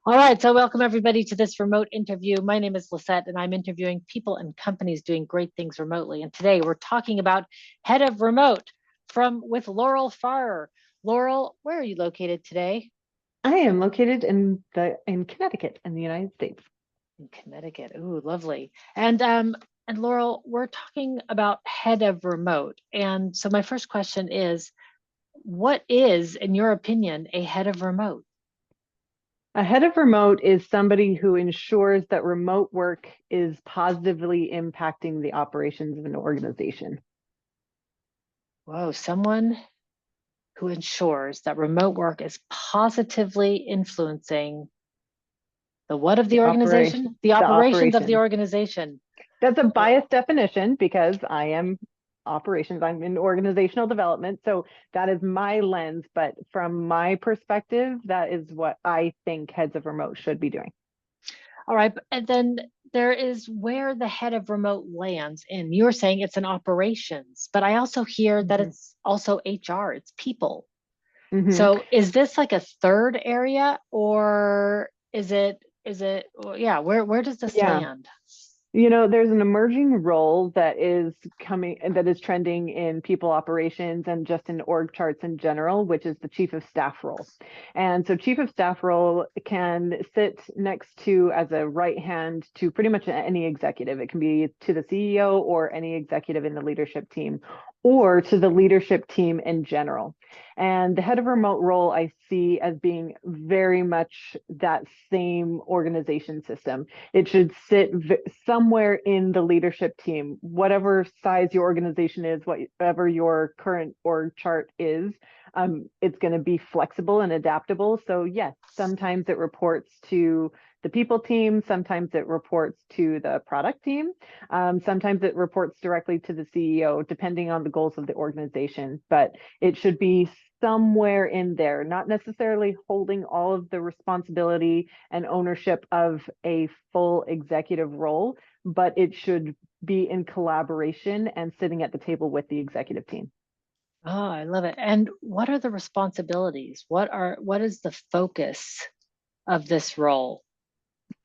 All right, so welcome everybody to this remote interview. My name is Lisette, and I'm interviewing people and companies doing great things remotely. And today we're talking about Head of Remote with Laurel Farrer. Laurel, where are you located today? I am located in Connecticut in the United States. In Connecticut. Ooh, lovely. And Laurel, we're talking about Head of Remote. And so my first question is, what is, in your opinion, a Head of Remote? A head of remote is somebody who ensures that remote work is positively impacting the operations of an organization. Whoa, someone who ensures that remote work is positively influencing the what of the organization? The The operations of the operation. organization. That's a Well, biased definition because I am operations, I'm in organizational development. So that is my lens. But from my perspective, that is what I think heads of remote should be doing. all right. And then there is where the head of remote lands in. You're saying it's an operations, but I also hear that Mhm. it's also HR, it's people. Mhm. So is this like a third area or yeah, where does this Yeah. land? There's an emerging role that is coming and that is trending in people operations and just in org charts in general, which is the chief of staff role. And so chief of staff role can sit next to as a right hand to pretty much any executive. It can be to the CEO or any executive in the leadership team or to the leadership team in general. And the head of remote role I see as being very much that same organization system. It should sit somewhere in the leadership team, whatever size your organization is, whatever your current org chart is. It's going to be flexible and adaptable. So yes, sometimes it reports to the people team, sometimes it reports to the product team, sometimes it reports directly to the CEO, depending on the goals of the organization. But it should be somewhere in there, not necessarily holding all of the responsibility and ownership of a full executive role, but it should be in collaboration and sitting at the table with the executive team. Oh, I love it. And what are the responsibilities? What is the focus of this role?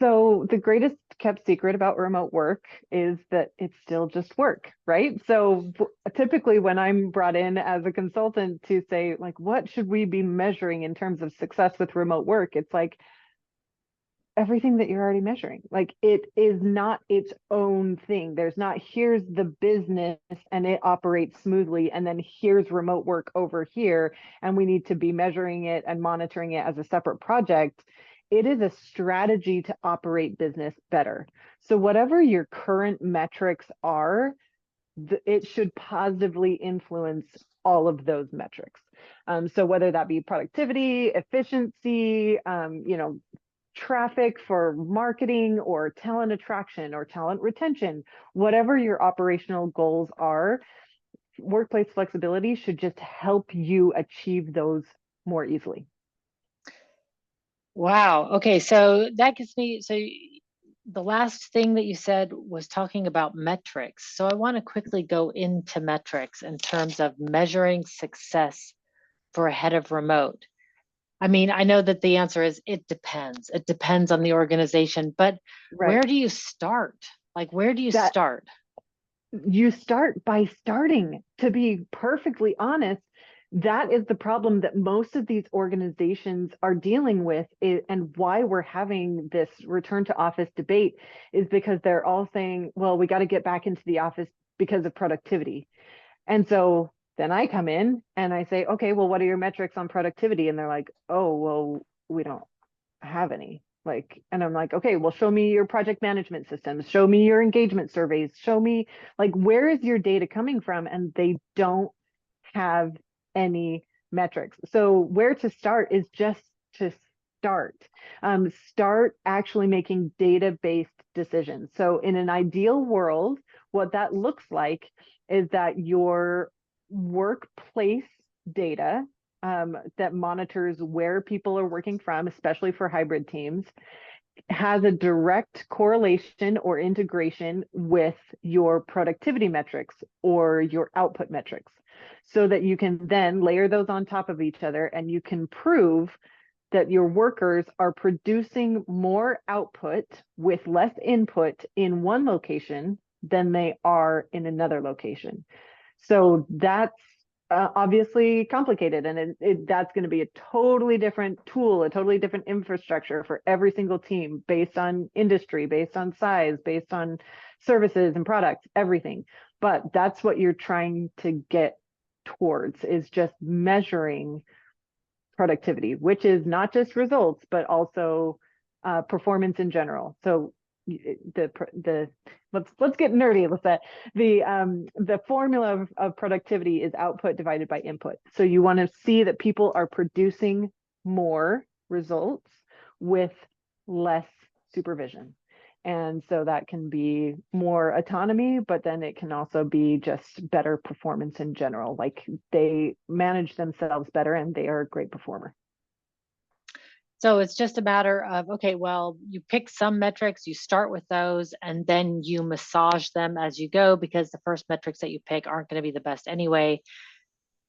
So the greatest kept secret about remote work is that it's still just work, right? So typically when I'm brought in as a consultant to say, like, what should we be measuring in terms of success with remote work? It's like everything that you're already measuring. Like it is not its own thing. There's not, here's the business and it operates smoothly, and then here's remote work over here, and we need to be measuring it and monitoring it as a separate project. It is a strategy to operate business better. So whatever your current metrics are, it should positively influence all of those metrics. So whether that be productivity, efficiency, traffic for marketing or talent attraction or talent retention, whatever your operational goals are, workplace flexibility should just help you achieve those more easily. Wow. Okay, so that gets me. The last thing that you said was talking about metrics. So I want to quickly go into metrics in terms of measuring success for a head of remote. I mean, I know that the answer is it depends. It depends on the organization, but where Right. do you start? Like, where do you That start? you start by starting. To be perfectly honest, that is the problem that most of these organizations are dealing with, and why we're having this return to office debate is because they're all saying, well, we got to get back into the office because of productivity. And so then I come in and I say, okay, well, what are your metrics on productivity? And they're like, oh, well, we don't have any. Like, and I'm like, okay, well, show me your project management systems, show me your engagement surveys, show me, like, where is your data coming from? And they don't have any metrics. So where to start is just to start. Start actually making data-based decisions. So in an ideal world, what that looks like is that your workplace data, that monitors where people are working from, especially for hybrid teams, has a direct correlation or integration with your productivity metrics or your output metrics, so that you can then layer those on top of each other and you can prove that your workers are producing more output with less input in one location than they are in another location. So that's obviously complicated, and that's going to be a totally different tool, a totally different infrastructure for every single team based on industry, based on size, based on services and products, everything. But that's what you're trying to get towards, is just measuring productivity, which is not just results, but also performance in general. So the let's get nerdy. Let's say the formula of productivity is output divided by input. So you want to see that people are producing more results with less supervision. And so that can be more autonomy, but then it can also be just better performance in general. Like they manage themselves better and they are a great performer. So it's just a matter of, okay, well, you pick some metrics, you start with those, and then you massage them as you go, because the first metrics that you pick aren't going to be the best anyway.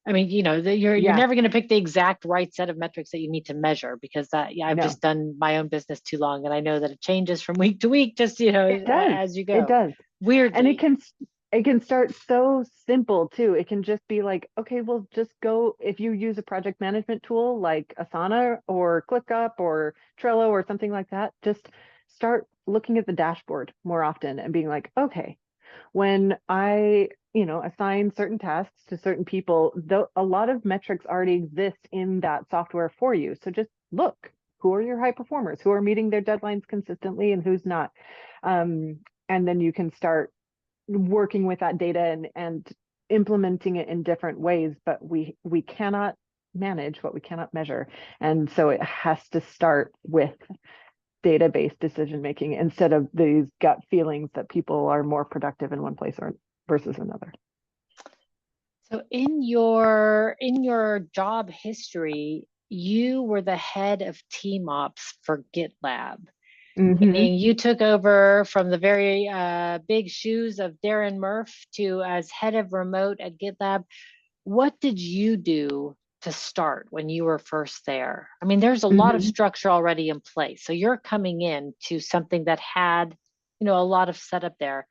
I mean, you're never going to pick the exact right set of metrics that you need to measure, because I've just done my own business too long, and I know that it changes from week to week, just It does. as you go. It does. Weirdly. And it can start so simple too. It can just be like, okay, well, just go, if you use a project management tool like Asana or ClickUp or Trello or something like that, just start looking at the dashboard more often and being like, okay, when I, assign certain tasks to certain people, though a lot of metrics already exist in that software for you. So just look, who are your high performers, who are meeting their deadlines consistently and who's not. And then you can start working with that data and implementing it in different ways, but we cannot manage what we cannot measure. And so it has to start with data-based decision making instead of these gut feelings that people are more productive in one place or versus another. So in your job history, you were the head of TeamOps for GitLab. Meaning you took over from the very big shoes of Darren Murph to as head of remote at GitLab. What did you do to start when you were first there? I mean, there's a lot of structure already in place. So you're coming in to something that had, a lot of setup there.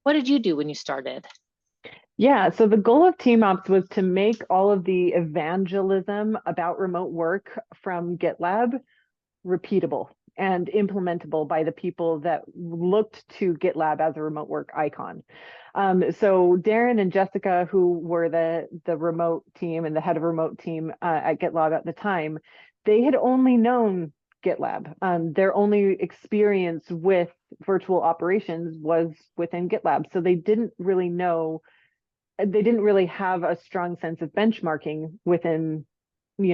What did you do when you started? Yeah, so the goal of TeamOps was to make all of the evangelism about remote work from GitLab repeatable and implementable by the people that looked to GitLab as a remote work icon. So Darren and Jessica, who were the remote team and the head of remote team at GitLab at the time, they had only known GitLab. Their only experience with virtual operations was within GitLab. So they didn't really have a strong sense of benchmarking within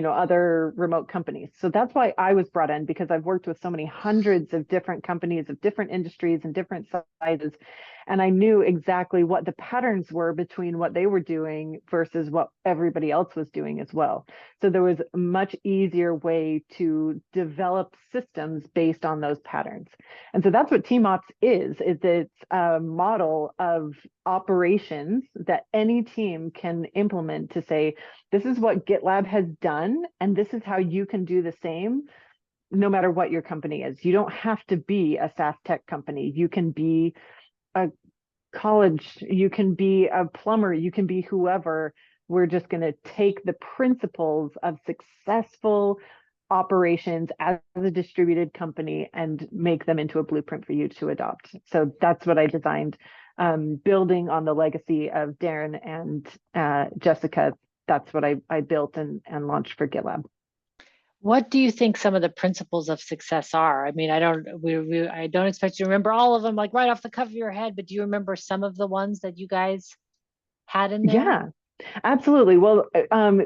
other remote companies. So that's why I was brought in, because I've worked with so many hundreds of different companies of different industries and different sizes. And I knew exactly what the patterns were between what they were doing versus what everybody else was doing as well. So there was a much easier way to develop systems based on those patterns. And so that's what TeamOps is it's a model of operations that any team can implement to say, this is what GitLab has done, and this is how you can do the same, no matter what your company is. You don't have to be a SaaS tech company. You can be a college, you can be a plumber, you can be whoever. We're just going to take the principles of successful operations as a distributed company and make them into a blueprint for you to adopt. So that's what I designed, building on the legacy of Darren and Jessica. That's what I built and launched for GitLab. What do you think some of the principles of success are? I mean, I don't expect you to remember all of them like right off the cuff of your head, but do you remember some of the ones that you guys had in there? Yeah, absolutely. Well,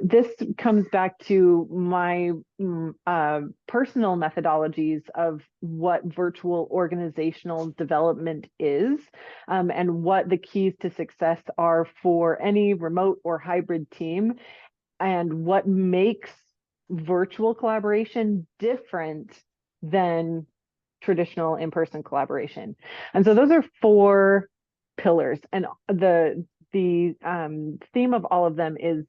this comes back to my personal methodologies of what virtual organizational development is, and what the keys to success are for any remote or hybrid team, and what makes virtual collaboration different than traditional in-person collaboration. And so those are 4 pillars. And the theme of all of them is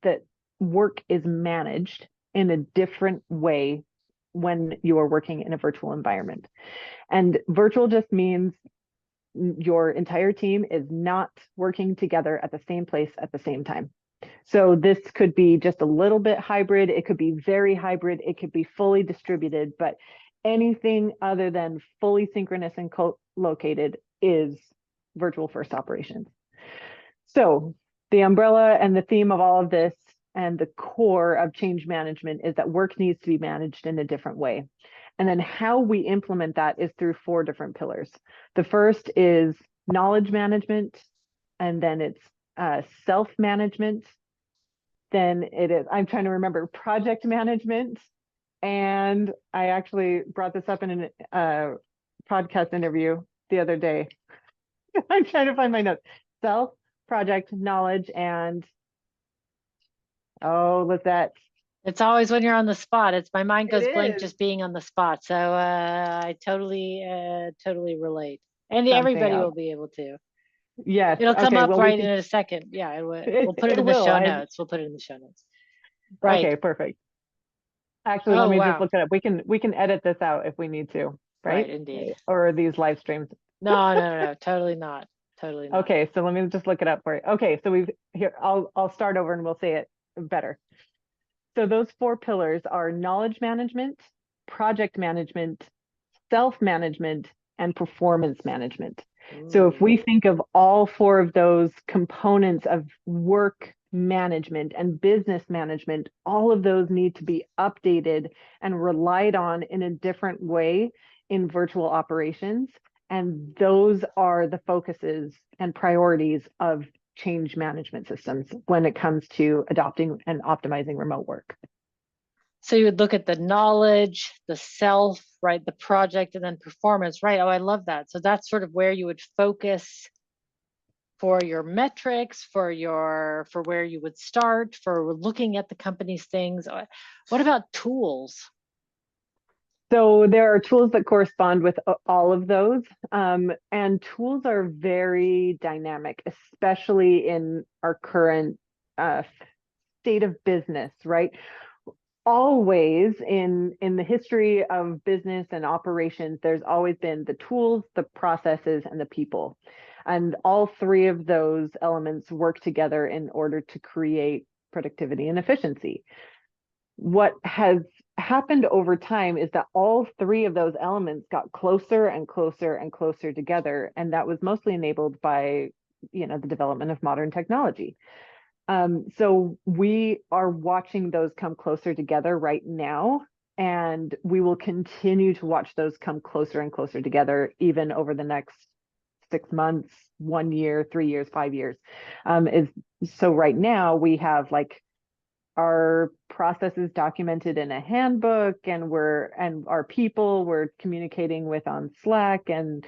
that work is managed in a different way when you are working in a virtual environment. And virtual just means your entire team is not working together at the same place at the same time. So this could be just a little bit hybrid. It could be very hybrid. It could be fully distributed, but anything other than fully synchronous and co-located is virtual first operations. So the umbrella and the theme of all of this and the core of change management is that work needs to be managed in a different way. And then how we implement that is through 4 different pillars. The first is knowledge management, and then it's self-management. Then it is, I'm trying to remember, project management. And I actually brought this up in a podcast interview the other day. I'm trying to find my notes. Self, project, knowledge, and Lisette. It's always when you're on the spot. It's my mind goes blank It is just being on the spot. So I totally relate. And something everybody else. will be able to. Yes. It'll come Okay. up Well, right in a second. Yeah, we'll put it it in the will. show notes. We'll put it in the show notes. Right. Okay. Perfect. Actually, let Oh, me just wow. look it up. We can edit this out if we need to, Right, right? indeed. Or these live streams. No, totally not. Totally not. Okay, so let me just look it up for you. Okay, so we've here, I'll start over and we'll say it better. So those 4 pillars are knowledge management, project management, self-management, and performance management. So if Ooh. we think of all 4 of those components of work management and business management, all of those need to be updated and relied on in a different way in virtual operations. And those are the focuses and priorities of change management systems when it comes to adopting and optimizing remote work. So you would look at the knowledge, the self, right, the project, and then performance, right? Oh, I love that. So that's sort of where you would focus for your metrics, for where you would start, for looking at the company's things. What about tools? So there are tools that correspond with all of those. And tools are very dynamic, especially in our current state of business, right? Always in the history of business and operations, there's always been the tools, the processes, and the people. And all 3 of those elements work together in order to create productivity and efficiency. What has happened over time is that all 3 of those elements got closer and closer and closer together. And that was mostly enabled by, the development of modern technology. So we are watching those come closer together right now, and we will continue to watch those come closer and closer together, even over the next 6 months, 1 year, 3 years, 5 years. So right now we have like our processes documented in a handbook, and our people we're communicating with on Slack, and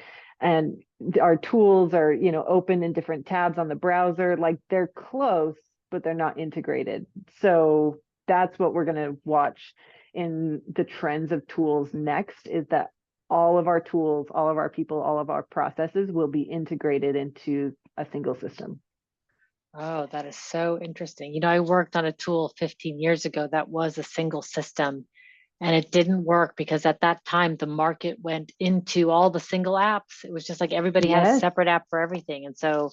our tools are open in different tabs on the browser. Like, they're close, but they're not integrated. So that's what we're going to watch in the trends of tools next, is that all of our tools, all of our people, all of our processes will be integrated into a single system. Oh, that is so interesting. I worked on a tool 15 years ago that was a single system, and it didn't work because at that time the market went into all the single apps. It was just like everybody had a Yes, separate app for everything. And so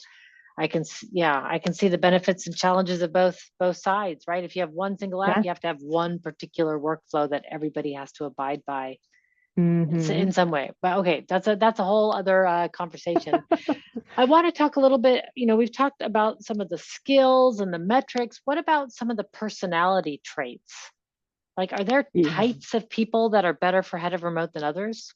I can see the benefits and challenges of both sides, right? If you have one single app, yes. you have to have one particular workflow that everybody has to abide by Mm-hmm. in some way. But okay, that's a whole other conversation. I want to talk a little bit, we've talked about some of the skills and the metrics. What about some of the personality traits? Like, are there Yeah. types of people that are better for head of remote than others?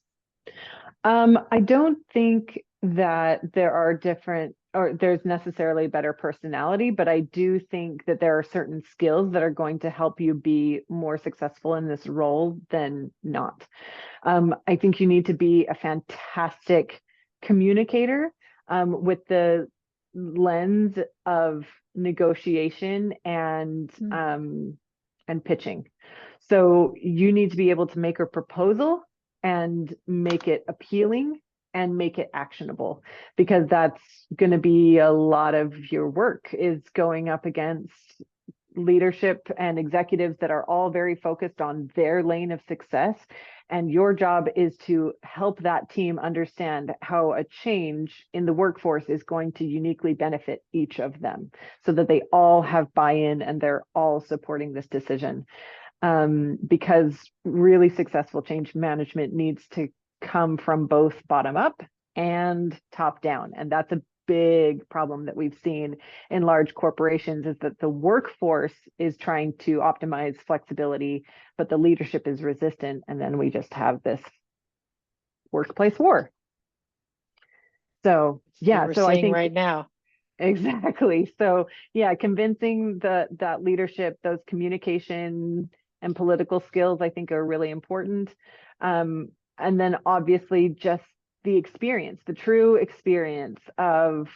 I don't think that there are different, or there's necessarily better personality, but I do think that there are certain skills that are going to help you be more successful in this role than not. I think you need to be a fantastic communicator, with the lens of negotiation and pitching. So you need to be able to make a proposal and make it appealing and make it actionable, because that's going to be a lot of your work, is going up against leadership and executives that are all very focused on their lane of success. And your job is to help that team understand how a change in the workforce is going to uniquely benefit each of them so that they all have buy-in and they're all supporting this decision. Because really successful change management needs to come from both bottom up and top down. And that's a big problem that we've seen in large corporations, is that the workforce is trying to optimize flexibility, but the leadership is resistant. And then we just have this workplace war. So yeah, so I think right now. Exactly. So yeah, convincing that leadership, those communication and political skills, I think are really important. And then obviously just the experience, the true experience of,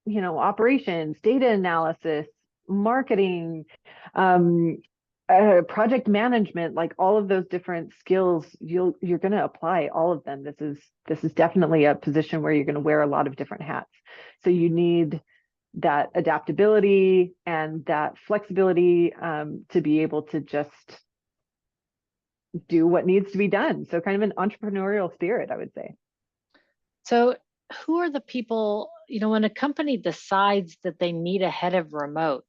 operations, data analysis, marketing, project management, like all of those different skills, you're going to apply all of them. This is definitely a position where you're going to wear a lot of different hats. So you need that adaptability and that flexibility to be able to just do what needs to be done. So kind of an entrepreneurial spirit, I would say. So who are the people, when a company decides that they need a head of remote,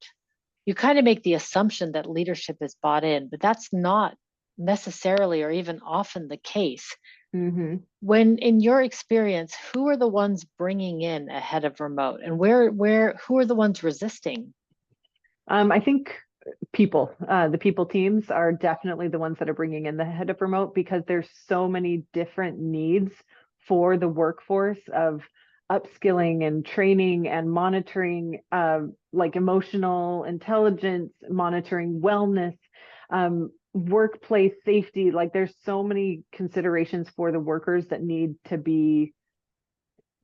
you kind of make the assumption that leadership is bought in, but that's not necessarily or even often the case. Mm-hmm. When, in your experience, who are the ones bringing in a head of remote, and who are the ones resisting? I think the people teams are definitely the ones that are bringing in the head of remote, because there's so many different needs for the workforce of upskilling and training and monitoring, like emotional intelligence, monitoring wellness, workplace safety. Like there's so many considerations for the workers that need to be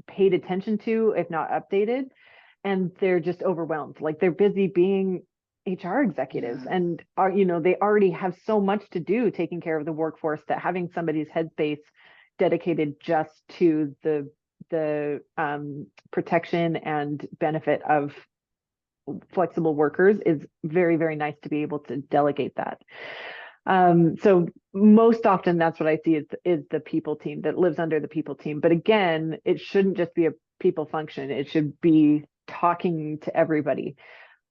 paid attention to, if not updated. And they're just overwhelmed. Like they're busy being HR executives, and they already have so much to do taking care of the workforce, that having somebody's headspace dedicated just to the protection and benefit of flexible workers is very, very nice to be able to delegate that. So most often that's what I see is the people team that lives under the people team. But again, it shouldn't just be a people function. It should be talking to everybody.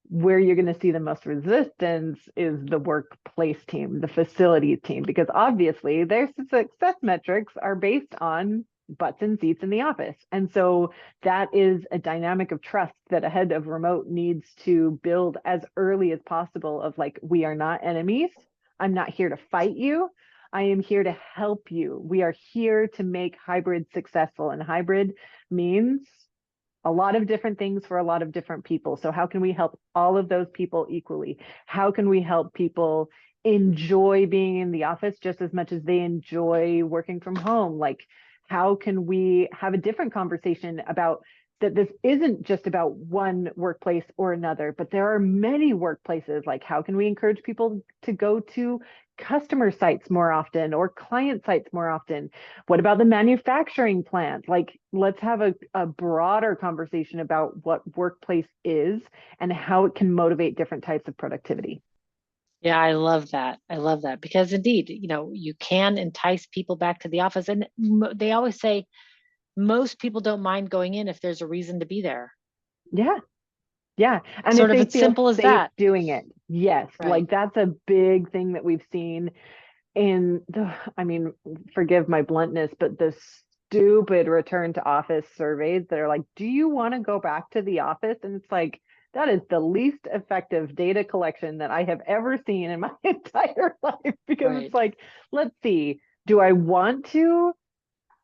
Where you're going to see the most resistance is the workplace team, the facilities team, because obviously their success metrics are based on butts and seats in the office. And so that is a dynamic of trust that a head of remote needs to build as early as possible, of like, we are not enemies. I'm not here to fight you. I am here to help you. We are here to make hybrid successful, and hybrid means a lot of different things for a lot of different people. So how can we help all of those people equally? How can we help people enjoy being in the office just as much as they enjoy working from home? Like, how can we have a different conversation about that? This isn't just about one workplace or another, but there are many workplaces. Like, how can we encourage people to go to customer sites more often, or client sites more often? What about the manufacturing plant? Like, let's have a broader conversation about what workplace is and how it can motivate different types of productivity. Yeah, I love that. I love that, because indeed, you can entice people back to the office, and they always say most people don't mind going in if there's a reason to be there. Yeah. Yeah. And if Sort of they as feel simple as safe that. doing it. Yes. Right. Like that's a big thing that we've seen in forgive my bluntness, but the stupid return to office surveys that are like, do you want to go back to the office? And it's like, that is the least effective data collection that I have ever seen in my entire life, because Right. it's like, let's see, do I want to?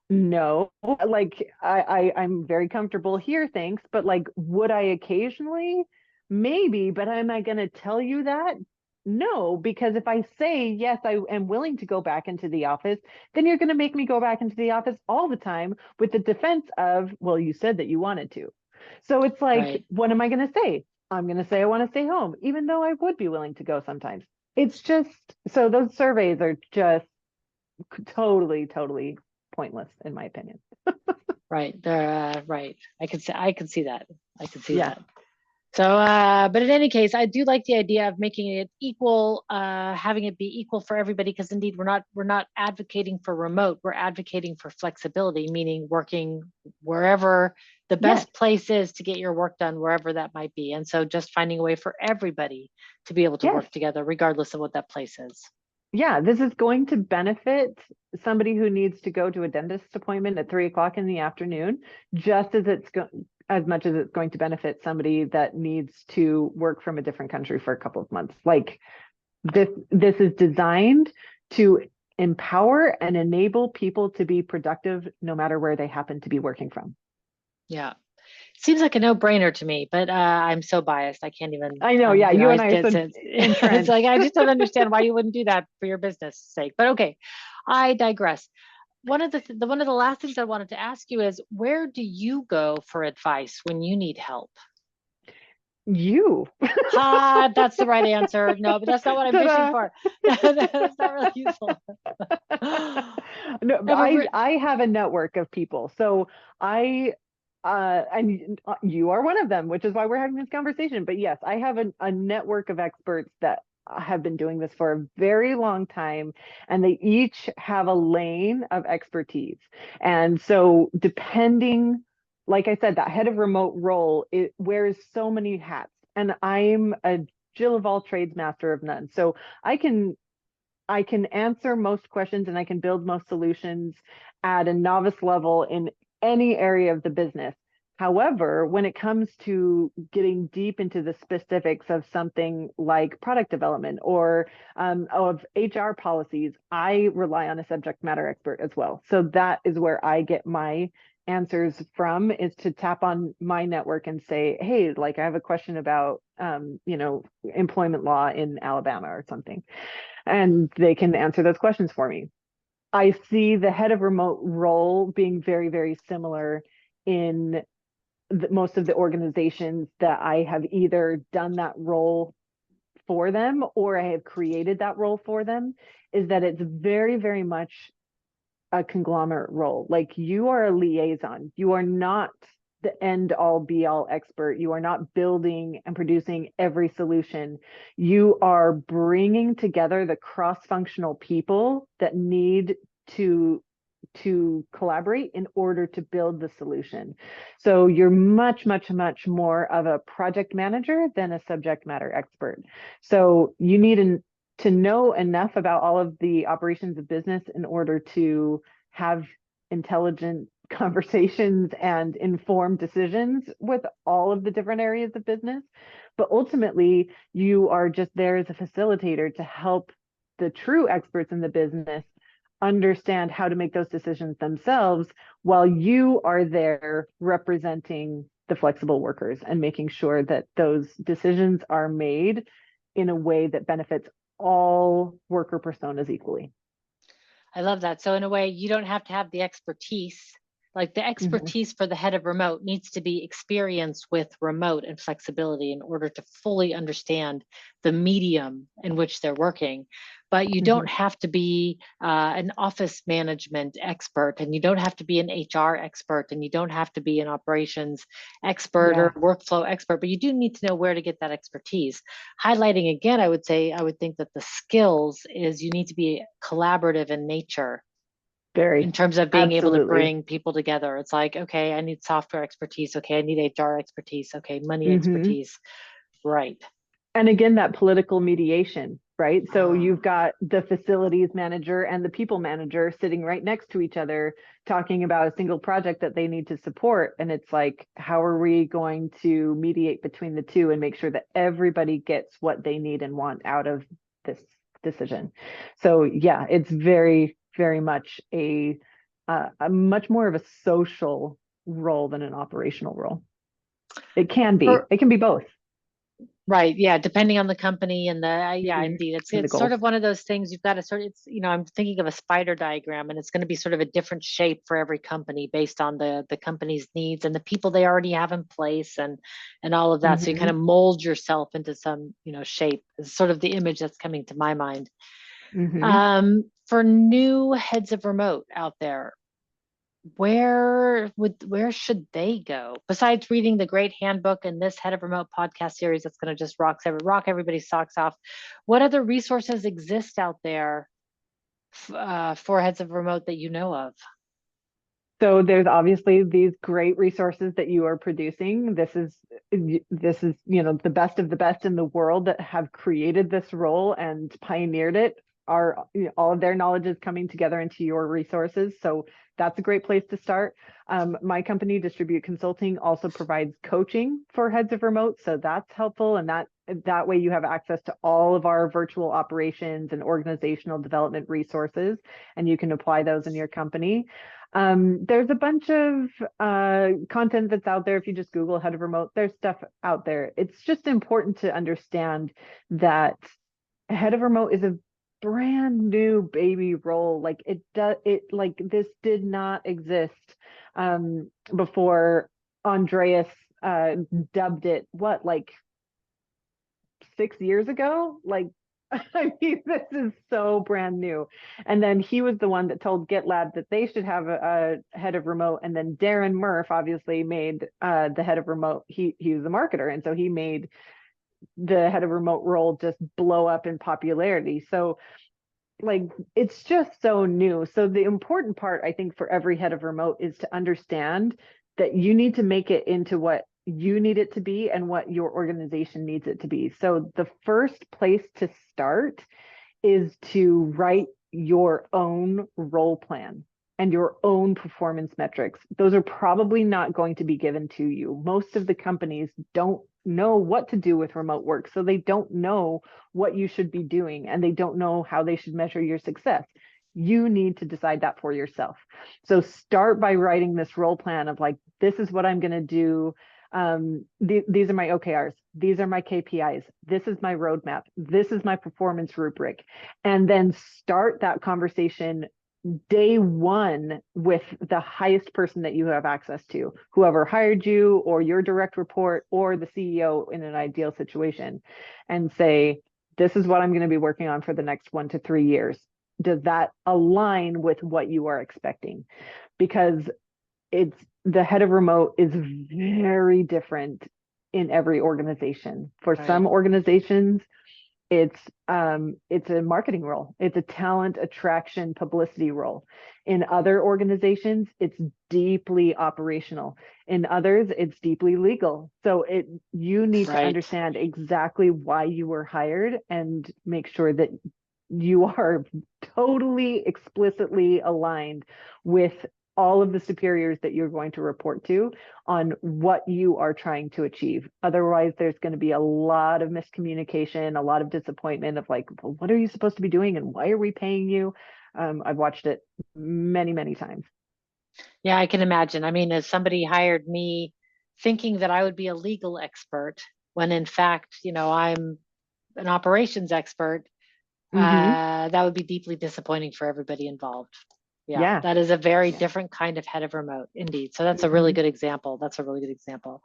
No, like I'm very comfortable here, thanks. But like, would I occasionally? Maybe, but am I going to tell you that? No, because if I say yes, I am willing to go back into the office, then you're going to make me go back into the office all the time with the defense of, well, you said that you wanted to. So it's like, Right. what am I going to say? I'm going to say I want to stay home, even though I would be willing to go sometimes. It's just, so those surveys are just totally, totally pointless, in my opinion. Right. They're right. I can see that. I can see Yeah. that. So, but in any case, I do like the idea of making it equal, having it be equal for everybody, because indeed we're not advocating for remote, we're advocating for flexibility, meaning working wherever the Yes, best place is to get your work done, wherever that might be. And so just finding a way for everybody to be able to yes. work together, regardless of what that place is. Yeah, this is going to benefit somebody who needs to go to a dentist appointment at 3 o'clock in the afternoon, just as as much as it's going to benefit somebody that needs to work from a different country for a couple of months. Like this is designed to empower and enable people to be productive no matter where they happen to be working from. Yeah. Seems like a no-brainer to me, but I'm so biased. I can't even, I know, yeah, you know, you and I I are did so sense. It's like, entrenched. I just don't understand why you wouldn't do that for your business sake. But okay, I digress. One of the last things I wanted to ask you is, where do you go for advice when you need help? You. Ha, that's the right answer. No, but that's not what I'm fishing Ta-da. for. That's not really useful. No, but No, but I have a network of people. So I and you are one of them, which is why we're having this conversation. But yes, I have a network of experts that have been doing this for a very long time, and they each have a lane of expertise. And so depending, like I said, that head of remote role, it wears so many hats. And I'm a Jill of all trades, master of none. So I can I can answer most questions and I can build most solutions at a novice level in any area of the business. However, when it comes to getting deep into the specifics of something like product development or of HR policies, I rely on a subject matter expert as well. So that is where I get my answers from, is to tap on my network and say, hey, like I have a question about, employment law in Alabama or something, and they can answer those questions for me. I see the head of remote role being very, very similar in most of the organizations that I have either done that role for them or I have created that role for them, is that it's very, very much a conglomerate role. Like you are a liaison. You are not the end all be all expert. You are not building and producing every solution. You are bringing together the cross functional people that need to collaborate in order to build the solution. So you're much, much, much more of a project manager than a subject matter expert. So you need to know enough about all of the operations of business in order to have intelligent conversations and informed decisions with all of the different areas of business. But ultimately, you are just there as a facilitator to help the true experts in the business understand how to make those decisions themselves, while you are there representing the flexible workers and making sure that those decisions are made in a way that benefits all worker personas equally. I love that. So in a way, you don't have to have the expertise. Like the Mhm. expertise for the head of remote needs to be experience with remote and flexibility in order to fully understand the medium in which they're working. But you don't Mhm. have to be an office management expert, and you don't have to be an HR expert, and you don't have to be an operations expert or Yes, workflow expert, but you do need to know where to get that expertise. Highlighting again, I would say, I would think that the skills is you need to be collaborative in nature in very. terms of being able to Absolutely. bring people together. It's like, okay, I need software expertise. Okay, I need HR expertise. Okay, money Mhm. expertise. Right. And again, that political mediation, right? So Ah, you've got the facilities manager and the people manager sitting right next to each other, talking about a single project that they need to support. And it's like, how are we going to mediate between the two and make sure that everybody gets what they need and want out of this decision? So yeah, it's very, very much a much more of a social role than an operational role. It can be. for, It can be both. right. Yeah. Depending on the company and the, yeah, Mhm. indeed. And the It's sort goals. of one of those things you've got to sort of, it's, I'm thinking of a spider diagram, and it's going to be sort of a different shape for every company based on the company's needs and the people they already have in place and all of that. So you kind Mhm. of mold yourself into some, shape is sort of the image that's coming to my mind. Hmm. For new heads of remote out there, where should they go besides reading the great handbook and this Head of Remote podcast series that's going to just rock everybody's socks off? What other resources exist out there for heads of remote that you know of? So there's obviously these great resources that you are producing. This is, the best of the best in the world that have created this role and pioneered it. Are all of their knowledge is coming together into your resources. So that's a great place to start. My company, Distribute Consulting, also provides coaching for heads of remote. So that's helpful. And that way you have access to all of our virtual operations and organizational development resources, and you can apply those in your company. There's a bunch of content that's out there. If you just Google head of remote, there's stuff out there. It's just important to understand that head of remote is a brand new baby role. Like this did not exist before Andreas dubbed it, what, like 6 years ago? Like, I mean, this is so brand new. And then he was the one that told GitLab that they should have a head of remote. And then Darren Murph obviously made the head of remote. He was a marketer, and so he made the head of remote role just blow up in popularity. So like it's just so new. So the important part, I think, for every head of remote is to understand that you need to make it into what you need it to be and what your organization needs it to be. So the first place to start is to write your own role plan and your own performance metrics. Those are probably not going to be given to you. Most of the companies don't know what to do with remote work, so they don't know what you should be doing, and they don't know how they should measure your success. You need to decide that for yourself. So start by writing this role plan of like, this is what I'm going to do. These are my OKRs. These are my KPIs. This is my roadmap. This is my performance rubric. And then start that conversation day one with the highest person that you have access to, whoever hired you or your direct report or the CEO in an ideal situation, and say, this is what I'm going to be working on for the next 1 to 3 years. Does that align with what you are expecting? Because the head of remote is very different in every organization. For some organizations, it's a marketing role. It's a talent attraction publicity role. In other organizations, it's deeply operational. In others, it's deeply legal. So you need to understand exactly why you were hired and make sure that you are totally explicitly aligned with all of the superiors that you're going to report to on what you are trying to achieve. Otherwise, there's going to be a lot of miscommunication, a lot of disappointment of like, well, what are you supposed to be doing and why are we paying you? I've watched it many, many times. Yeah, I can imagine. I mean, as somebody hired me thinking that I would be a legal expert, when in fact, I'm an operations expert, that would be deeply disappointing for everybody involved. Yeah, that is a very different kind of head of remote, indeed. So that's a really good example. That's a really good example.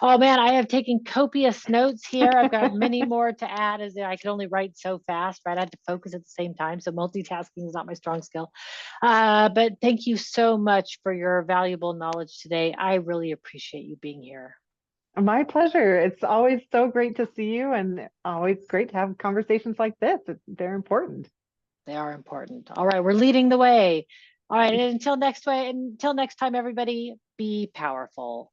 Oh man, I have taken copious notes here. I've got many more to add, as I could only write so fast, right? I had to focus at the same time. So multitasking is not my strong skill. But thank you so much for your valuable knowledge today. I really appreciate you being here. My pleasure. It's always so great to see you, and always great to have conversations like this. They're important. They are important. All right, we're leading the way. All right, until next time, everybody, be powerful.